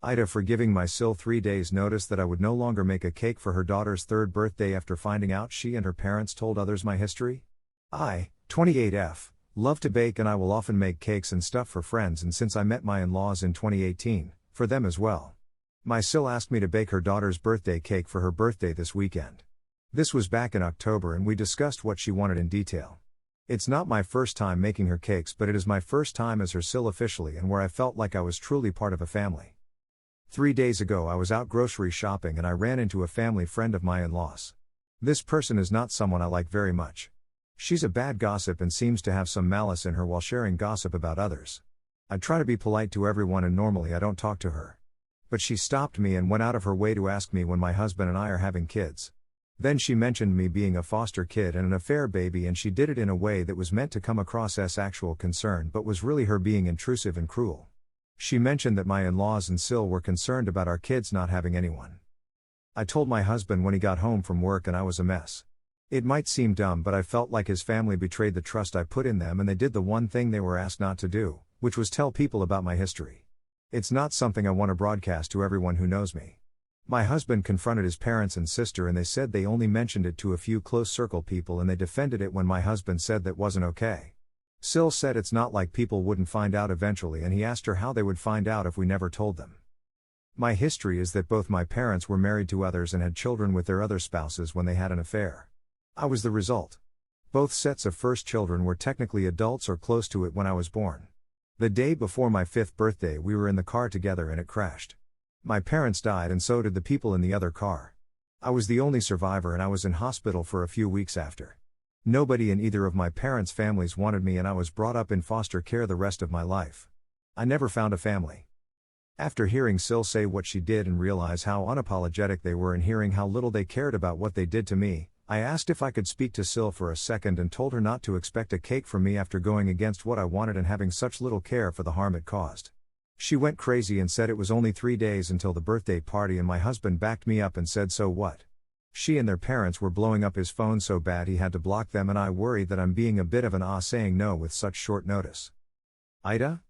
AITA for giving my SIL 3 days notice that I would no longer make a cake for her daughter's third birthday after finding out she and her parents told others my history. I, 28F, love to bake and I will often make cakes and stuff for friends, and since I met my in-laws in 2018, for them as well. My SIL asked me to bake her daughter's birthday cake for her birthday this weekend. This was back in October and we discussed what she wanted in detail. It's not my first time making her cakes, but it is my first time as her SIL officially, and where I felt like I was truly part of a family. 3 days ago I was out grocery shopping and I ran into a family friend of my in-laws. This person is not someone I like very much. She's a bad gossip and seems to have some malice in her while sharing gossip about others. I try to be polite to everyone and normally I don't talk to her. But she stopped me and went out of her way to ask me when my husband and I are having kids. Then she mentioned me being a foster kid and an affair baby, and she did it in a way that was meant to come across as actual concern but was really her being intrusive and cruel. She mentioned that my in-laws and SIL were concerned about our kids not having anyone. I told my husband when he got home from work and I was a mess. It might seem dumb, but I felt like his family betrayed the trust I put in them and they did the one thing they were asked not to do, which was tell people about my history. It's not something I want to broadcast to everyone who knows me. My husband confronted his parents and sister and they said they only mentioned it to a few close circle people, and they defended it when my husband said that wasn't okay. SIL said it's not like people wouldn't find out eventually, and he asked her how they would find out if we never told them. My history is that both my parents were married to others and had children with their other spouses when they had an affair. I was the result. Both sets of first children were technically adults or close to it when I was born. The day before my 5th birthday we were in the car together and it crashed. My parents died and so did the people in the other car. I was the only survivor and I was in hospital for a few weeks after. Nobody in either of my parents' families wanted me and I was brought up in foster care the rest of my life. I never found a family. After hearing SIL say what she did and realize how unapologetic they were and hearing how little they cared about what they did to me, I asked if I could speak to SIL for a second and told her not to expect a cake from me after going against what I wanted and having such little care for the harm it caused. She went crazy and said it was only 3 days until the birthday party, and my husband backed me up and said so what? She and their parents were blowing up his phone so bad he had to block them, and I worry that I'm being a bit of an saying no with such short notice. AITA?